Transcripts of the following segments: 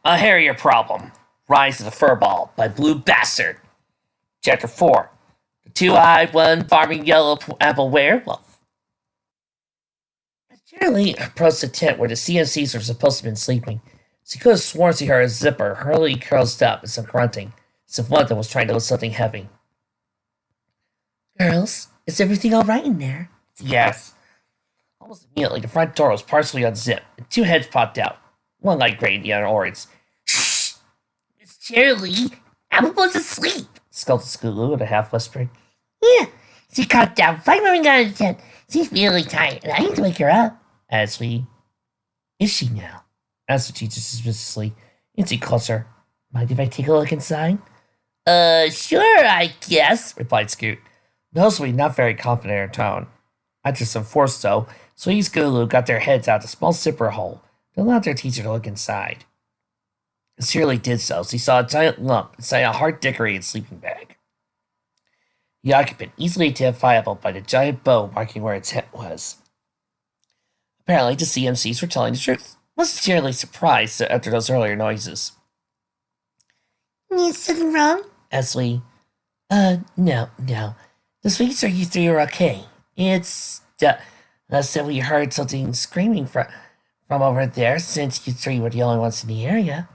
A Hairier Problem. Rise of the Furball by Blue Bastard. Chapter 4. The two-eyed, one-farming yellow apple werewolf. As Charlie approached the tent where the CNCs were supposed to have been sleeping, she could have sworn she heard a zipper hurriedly curled up and some grunting, as if one of them was trying to lift something heavy. Girls, is everything all right in there? Yes. Almost immediately, the front door was partially unzipped, and two heads popped out. One light gray and the other orange. Shh! Miss Charlie, Applebloom's asleep, scolded Scootaloo with a half whisper. Yeah, she calmed down 5 moving out of the tent. She's really tired, and I need to wake her up. As we... Is she now? asked the teacher suspiciously. Incy closer. Mind if I take a look inside? Sure, I guess, replied Scoot, noticeably not very confident in her tone. After some force, though, Sweetie and Scootaloo got their heads out the small zipper hole and allowed their teacher to look inside. As Shirley did so, she saw a giant lump inside a heart-decorated sleeping bag. The occupant easily identifiable by the giant bow marking where its head was. Apparently, the CMCs were telling the truth. Wasn't Shirley surprised after those earlier noises. Need something wrong? asked Lee. No. The sweets are you three are okay. It's, said we heard something screaming from over there, since you three were the only ones in the area.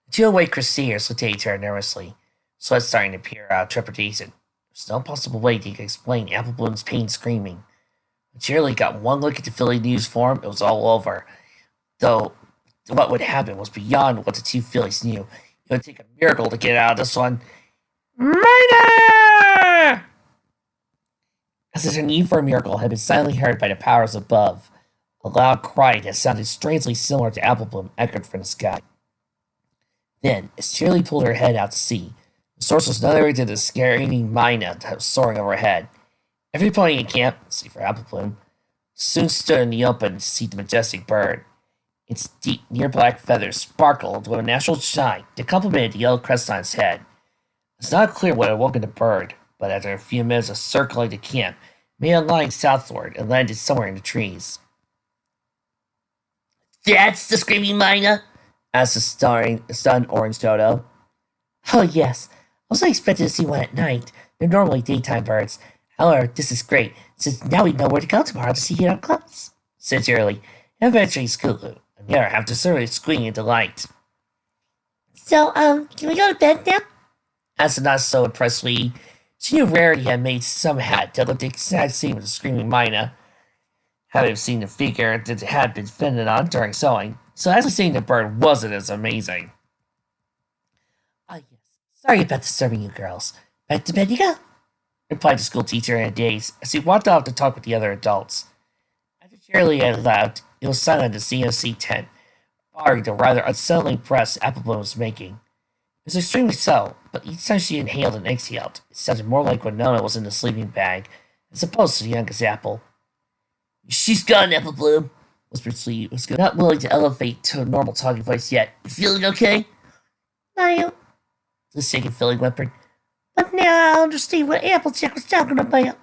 The two awake crusaders looked at each other nervously, sweat starting to appear out of trepidation. There's no possible way they could explain Applebloom's pain screaming. When Shirley got one look at the Philly News forum, it was all over. Though what would happen was beyond what the two Phillies knew. It would take a miracle to get out of this one. Murder! As if a need for a miracle had been silently heard by the powers above, a loud cry that sounded strangely similar to Applebloom echoed from the sky. Then, as Shirley pulled her head out to sea, the source was none other than the screaming Mina that was soaring overhead. Every pony in camp, save for Applebloom, soon stood in the open to see the majestic bird. Its deep, near-black feathers sparkled with a natural shine that complemented the yellow crest on its head. It's not clear what had woken the bird, but after a few minutes of circling the camp, it made a line southward and landed somewhere in the trees. That's the screaming Mina? asked the stunned Orange Dodo. Oh, yes. I wasn't expecting to see one at night. They're normally daytime birds. However, this is great, since now we know where to go tomorrow to see it up close, said Shirley, and eventually Scootaloo, and the other half deservedly squealing in delight. So, can we go to bed now? asked the not so impressed Sweetie. She knew Rarity had made some hat that looked the exact same as the screaming Mina, having seen the figure that had been fitted on during sewing, so actually seeing the bird wasn't as amazing. Ah, yes. Sorry about disturbing you girls. Back to bed you go, replied the school teacher in a daze as he walked off to talk with the other adults. After Shirley had left, it was silent in the CMC tent, barring the rather unsettling breaths Applebloom was making. It was extremely so, but each time she inhaled and exhaled, it sounded more like Winona was in the sleeping bag, as opposed to the youngest Apple. She's gone, Applebloom, whispered Sweetie, was not willing to elevate to a normal talking voice yet. You feeling okay? No, the shaken Philly whimpered. But now I understand what Applejack was talking about.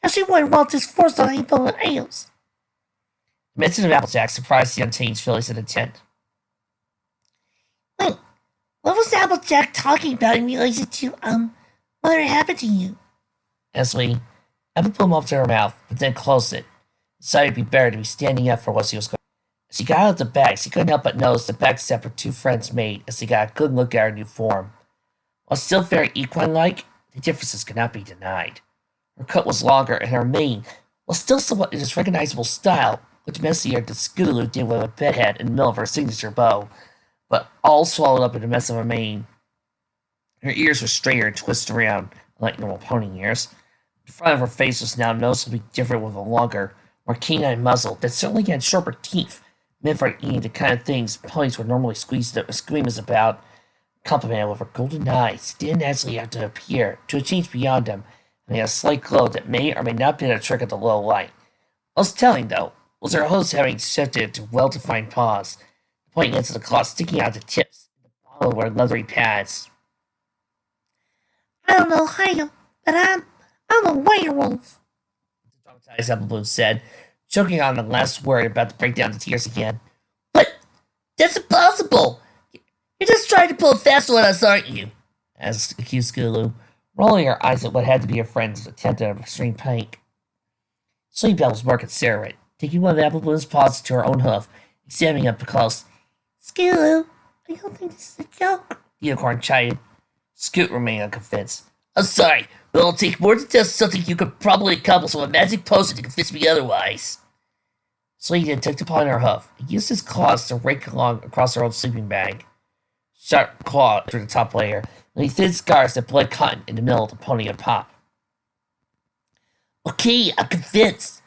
How she wanted Walter's force on April and Ales. The mention of Applejack surprised the unchanged Phillies in the tent. Wait, what was Applejack talking about in relation to, what had happened to you? asked Sweetie. Applebloom opened her mouth, but then closed it. Decided it'd be better to be standing up for what she was going. As she got out of the bag, she couldn't help but notice the back step her two friends made as they got a good look at her new form. While still very equine-like, the differences could not be denied. Her coat was longer, and her mane was still somewhat in its recognizable style, which messier than Scootaloo did with a bedhead in the middle of her signature bow, but all swallowed up in a mess of a mane. Her ears were straighter and twisted around, like normal pony ears. The front of her face was now noticeably different with a longer, more canine muzzle that certainly had sharper teeth, meant for eating the kind of things ponies would normally squeamish about, complemented with her golden eyes, didn't actually have to appear to a change beyond them, and they had a slight glow that may or may not have been a trick of the low light. Most telling, though, was her host having shifted to well-defined paws, the pointing ends of the claws sticking out the tips, and the bottom of her leathery pads. I don't know how, but I'm a werewolf, the traumatized Applebloom said, choking on the last word about to break down to tears again. That's impossible! You're just trying to pull a fast one on us, aren't you? accused Skulu, rolling her eyes at what had to be her friend's attempt at a extreme prank. Sleepbell was more considerate, taking one of Applebloom's paws to her own hoof, examining it close. Skulu, I don't think this is a joke. The unicorn chided. Scoot remained unconvinced. I'm sorry, but it'll take more than just something you could probably accomplish with a magic potion to convince me otherwise. Sleepy took upon her hoof and used his claws to rake along across her own sleeping bag. Sharp claw through the top layer, leaving thin scars that bled cotton in the middle of the pony and pop. Okay, I'm convinced.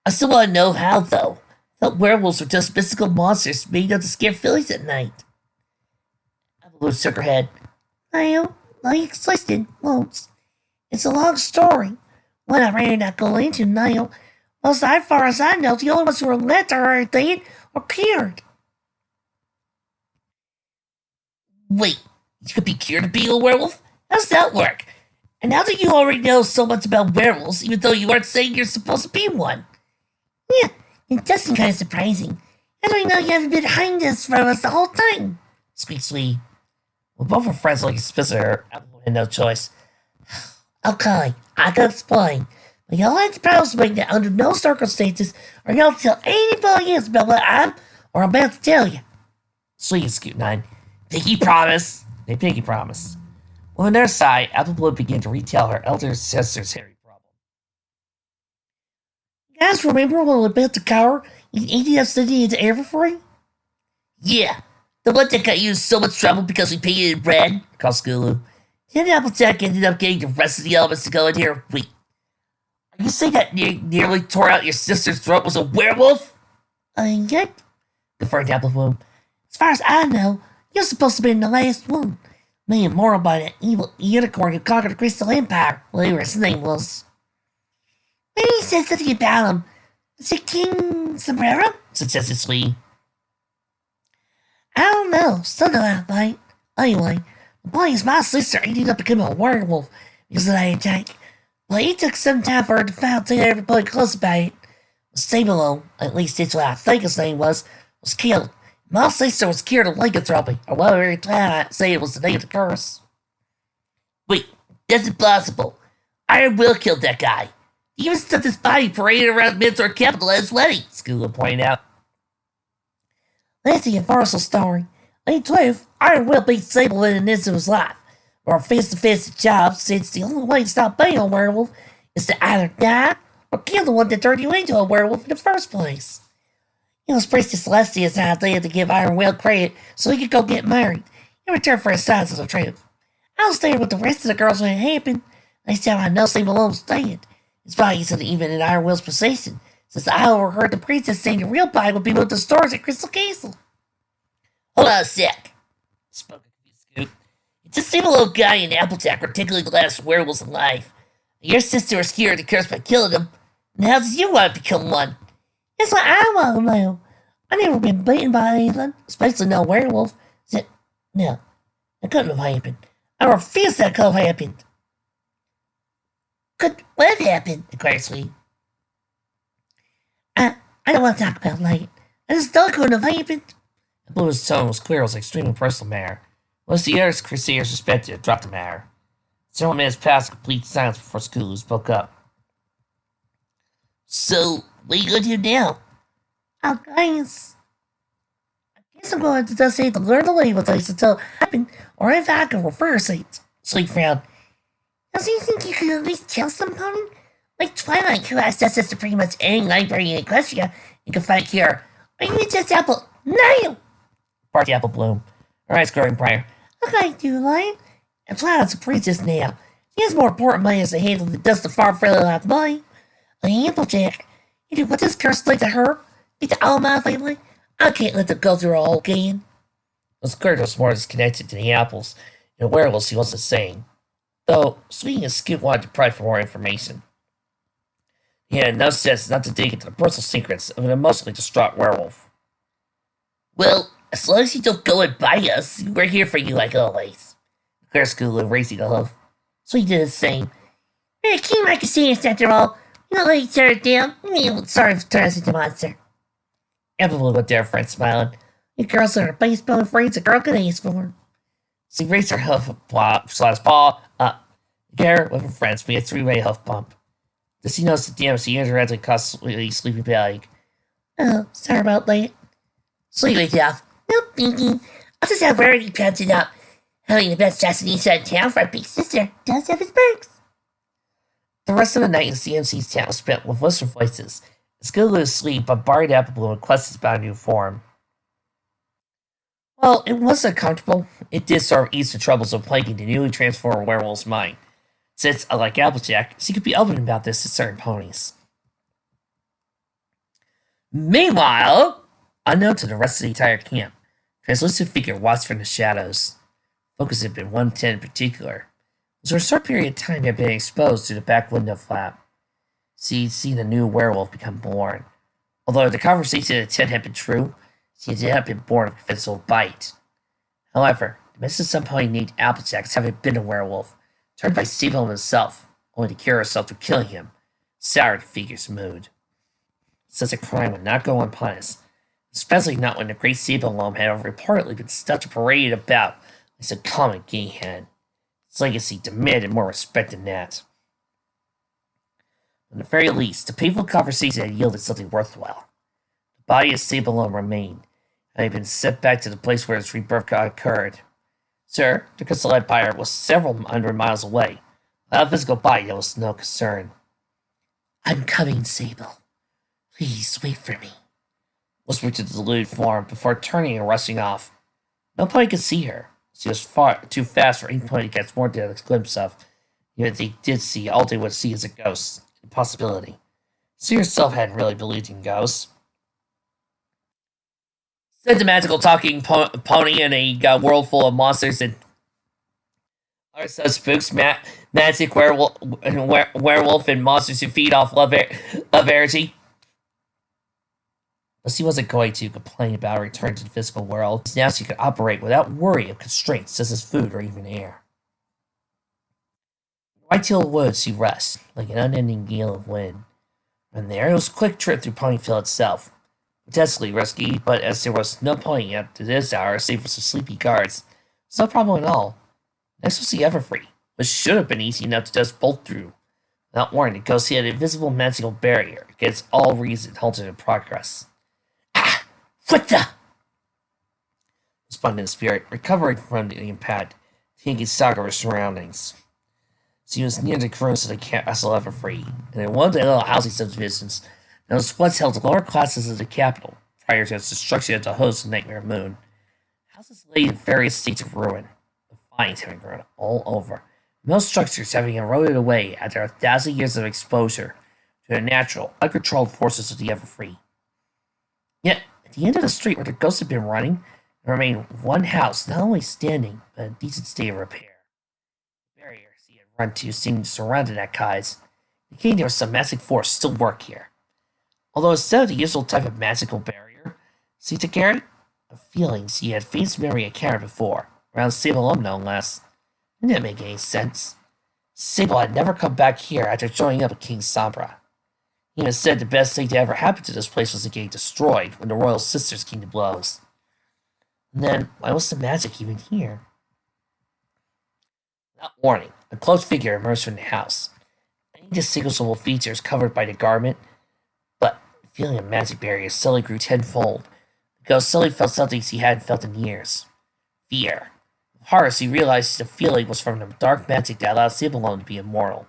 I still want to know how, though. I thought werewolves were just mystical monsters made up to scare fillies at night. Applebloom shook her head. Niall, like existed once. It's a long story. One I'd rather not go into, Niall. Most as far as I know, the only ones who were left are dead or cured. Wait, you could be cured of being a werewolf? How does that work? And now that you already know so much about werewolves, even though you aren't saying you're supposed to be one? Yeah, it does seem kind of surprising. How do I know you haven't been hiding this from us the whole time? Squeaked Slee. With both her friends looking suspicious at her, Applebloom had no choice. Okay, I can explain. But you'll have to promise me that under no circumstances are you to tell anybody else about what I'm about to tell you. Slee and Scoot nodded. Pinky promise. They pinky promised. On their side, Applebloom began to retell her elder sister's hairy problem. You guys remember when we built the car and ended up sending it to Everfree? Yeah, the one that got you in so much trouble because we painted it red, called Skulu. Then Applejack ended up getting the rest of the elements to go in here. Wait, are you saying that nearly tore out your sister's throat was a werewolf? Yep, Confirmed Applebloom. As far as I know, you're supposed to be in the last one. Me and Moral by that evil unicorn who conquered the Crystal Empire, whatever his name was. Maybe he said something about him. Is it King Sombrero? Suggested Slee. I don't know, something like that. Anyway, the point is my sister ended up becoming a werewolf because of that attack. But it took some time for her to find out everybody close about it. Stabilo, at least that's what I think his name was killed. My sister was cured of lycanthropy, or whatever Twilight say it was the name of the curse. Wait, that's impossible. Iron Will killed that guy. He even stuck his body paraded around Midthorpe Capital at his wedding, Skulu pointed out. That's the universal story. In truth, Iron Will beat Sable in an instant of his life. Or face-to-face job, since the only way to stop being a werewolf is to either die or kill the one that turned you into a werewolf in the first place. It was Priestess Celestia's idea to give Iron Will credit so he could go get married in return for his signs of the truth. I was there with the rest of the girls when it happened. They said I know Sable Malone's dead. His body isn't even in Iron Will's possession, since I overheard the princess saying the real body would be moved to stores at Crystal Castle. Hold on a sec, spoke a confused Scoot. It's a single old guy in Applejack were tickling the last werewolves alive. Your sister was cured the curse by killing him. And how did you want to become one? That's what I want to know. I've never been beaten by anything, especially no werewolf. No, that couldn't have happened. I refuse that could have happened. What happened? Inquired Sweet. I don't want to talk about that. I just thought it couldn't have happened. Blue's tone was clear. It was an extremely personal matter. Most of the other Crusaders suspected it dropped the matter. Several minutes passed in complete silence before Skulu spoke up. So, what are you going to do now? I guess I'm going to just have to learn to live with this until it happens, or if I can reverse it. Sweet frowned. Does you think you could at least tell somebody? Like Twilight, who has access to pretty much any library in Equestria and can find a cure. Or even just Apple. No! Barked Applebloom. Her eyes growing brighter. Okay, you lying? And Twilight's a princess now. She has more important matters to handle than just a farm friendly like mine. Applejack, you know what this curse did to her? Did to all my family? I can't let them go through all again. The Squirt was more disconnected to the apples and werewolves he wasn't saying. Though, Sweet and Scoot wanted to pry for more information. He had no sense not to dig into the personal secrets of an emotionally distraught werewolf. Well, as long as you don't go and buy us, we're here for you like always. Declared Skulu, raising a hoof. Sweet did the same. We're a keen market serious after all. You don't let each other down. Sorry for turning us into a monster. Applebloom looked at her friend, smiling. You girls are the best bone friends a girl could ask for. She raised her hoof slash paw up. Garrett with her friends made a three-way hoof bump. Does he notice the damage she interacted constantly sleeping bag? Oh, sorry about that. Sleep it off. No thinking. I'll just have Rarity pants it up. Having the best destination in town for a big sister does have its perks. The rest of the night in CMC's town was spent with whispered voices. It's good to lose sleep, but borrowed Applebloom and questions about a new form. Well, it wasn't comfortable. It did sort of ease the troubles of plaguing the newly transformed werewolf's mind. Since, unlike Applejack, she could be open about this to certain ponies. Meanwhile, unknown to the rest of the entire camp, a translucent figure watched from the shadows. Focus had been one tent in particular. For a short period of time, he had been exposed through the back window flap. She'd seen a new werewolf become born. Although the conversation in the tent had been true, she had not been born of a physical bite. However, the message of some pony named Applejack having been a werewolf, turned by Sable himself, only to cure herself through killing him, soured the figure's mood. Such a crime would not go unpunished, especially not when the great Sablelome had reportedly been stuffed and paraded about like some common gayhead. Its legacy demanded more respect than that. At the very least, the painful conversation had yielded something worthwhile. The body of Sablelome remained, having been sent back to the place where its rebirth occurred. Sir, the crystal empire was several hundred miles away. Without a physical body, there was no concern. I'm coming, Sable. Please wait for me, whispered to the deluded form before turning and rushing off. No pony could see her. She was far too fast for any pony to catch more than a glimpse of. Even if they did see, all they would see is a ghost. Impossibility. She herself hadn't really believed in ghosts. Said the magical talking pony in a world full of monsters and other such spooks, magic werewolf and monsters who feed off love energy. But she wasn't going to complain about a return to the physical world. Now she could operate without worry of constraints such as food or even air. In the white-tailed woods she rushed, like an unending gale of wind. And there it was a quick trip through Ponyville itself. Potentially risky, but as there was no pony up to this hour save for some sleepy guards, it's no problem at all. Next was the Everfree, which should have been easy enough to just bolt through. Without warning, the ghost had an invisible magical barrier against all reason halted in progress. Ah! What the? Responded the spirit, recovering from the impact, taking stock of her surroundings. She was near the ruins of the castle Everfree, and in one of the little housing subdivisions that was once held the lower classes of the capital, prior to its destruction at the host of Nightmare Moon. Houses lay in various states of ruin, the vines having grown all over, most structures having eroded away after 1,000 years of exposure to the natural, uncontrolled forces of the Everfree. Yet, at the end of the street where the ghost had been running, there remained one house not only standing, but in decent state of repair. The barrier he had run to seemed surrounded at Kai's, indicating there was some magic force still at work here. Although instead of the usual type of magical barrier, see to carry a feeling he had faint memory encountered before, around Sablelome no less. It didn't make any sense. Sable had never come back here after joining up with King Sombra. He even said the best thing to ever happen to this place was to get destroyed when the royal sisters came to blows. And then, why was the magic even here? Without warning, a cloaked figure emerged from the house. Any distinguishable features covered by the garment, but the feeling of magic barrier suddenly grew tenfold. The ghost suddenly felt something he hadn't felt in years. Fear. With horror, he realized the feeling was from the dark magic that allowed Sablelome to be immortal.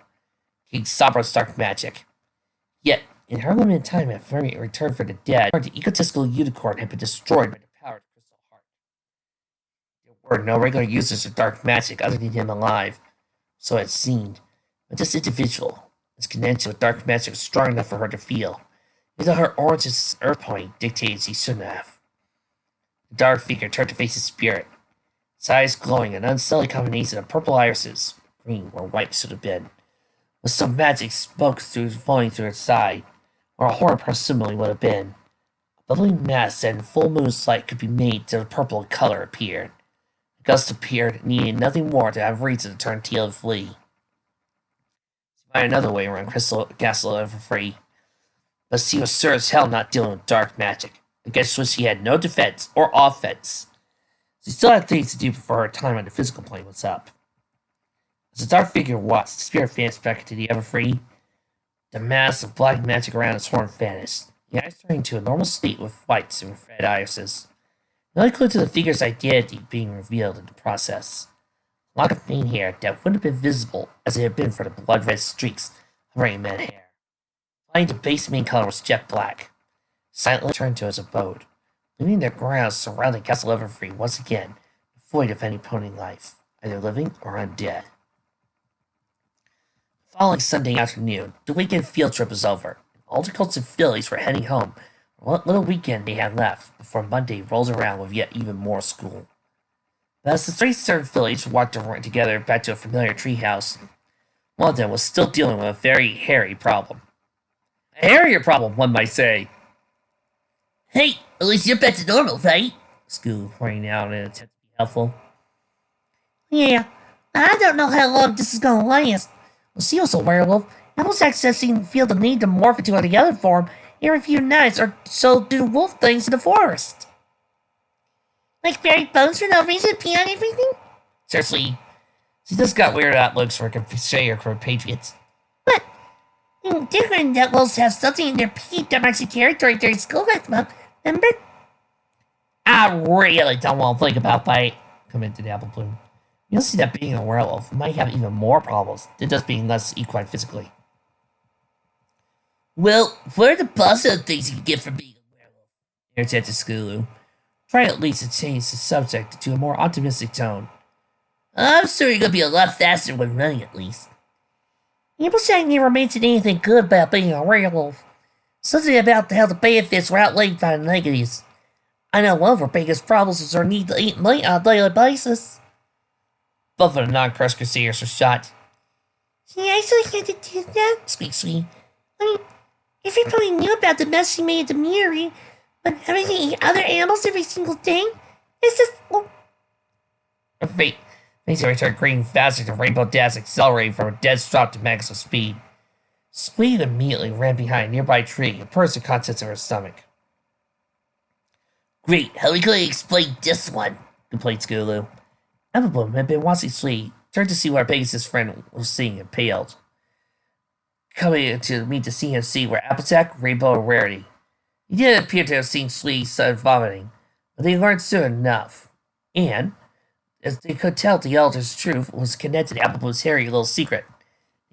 King Sombra's dark magic. Yet, in her limited time at Furball returned from the dead, the egotistical unicorn had been destroyed by the power of the Crystal Heart. There were no regular users of dark magic other than him alive, so it seemed. But this individual, his connection with dark magic was strong enough for her to feel, even though her origins as Earth Point dictated she shouldn't have. The dark figure turned to face his spirit, its eyes glowing an unsullied combination of purple irises, green where white should have been, with some magic smoke flowing through its side, or a horn presumably would have been. A bubbling mass that in full moon's light could be made to the purple color appeared. The gust appeared, needing nothing more to have reason to turn tail and flee. She might another way around Crystal Castle Everfree, but she was sure as hell not dealing with dark magic. Against which she had no defense or offense. She still had things to do before her time on the physical plane was up. As the dark figure watched, the spirit vanished back into the Everfree. The mass of black magic around its horn vanished. The eyes turned to a normal state with whites and red irises. The only clue to the figure's identity being revealed in the process. A lock of faint hair that wouldn't have been visible as it had been for the blood-red streaks hovering in that hair. Flying the base main color was jet black. Silently returned to his abode, leaving the grounds surrounding Castle Everfree once again devoid of any pony life, either living or undead. The following Sunday afternoon, the weekend field trip was over, and all the Colts and fillies were heading home for what little weekend they had left before Monday rolls around with yet even more school. But as the three stern fillies walked together back to a familiar treehouse, one of them was still dealing with a very hairy problem. A hairier problem, one might say. Hey, at least you're back to normal, right? Scoo pointing out in an attempt to be helpful. Yeah, I don't know how long this is gonna last. Well, she was a werewolf. Applejack says she feel the need to morph into any other form every few nights or so do wolf things in the forest. Like buried bones for no reason pee on everything? Seriously, she just got weird outlooks for compatriots. But different wolves have something in their pee that marks the territory during school next month, remember? I really don't want to think about that, commented Applebloom. You'll see that being a werewolf might have even more problems than just being less equine physically. Well, what are the positive things you can get from being a werewolf? Irritated Skulu, trying at least to change the subject to a more optimistic tone. I'm sure you're gonna be a lot faster when running, at least. Applejack never mentioned anything good about being a werewolf. Something about how the benefits were outweighed by the negatives. I know one of her biggest problems is her need to eat meat on a daily basis. Both of the non-crust crusaders were shot. She actually had to do that? Sweet. I mean, everybody knew about the mess she made at the Murie, but having to eat other animals every single day? It's just... Her face returned green faster than Rainbow Dash accelerated from a dead stop to maximum speed. Squeak immediately ran behind a nearby tree and pursed the contents of her stomach. Great, how are we going to explain this one? Complained Skulu. Applebloom had been watching Sweet, turned to see what Pegasus' friend was seeing and paled. Coming to meet the CMC were Applejack, Rainbow, and Rarity. He didn't appear to have seen Sweet sudden vomiting, but they learned soon enough. And, as they could tell the Elder's truth was connected to Applebloom's hairy little secret,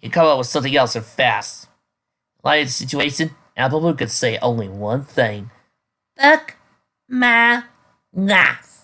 he'd come up with something else and fast. In light of the situation, Applebloom could say only one thing. Fuck my life.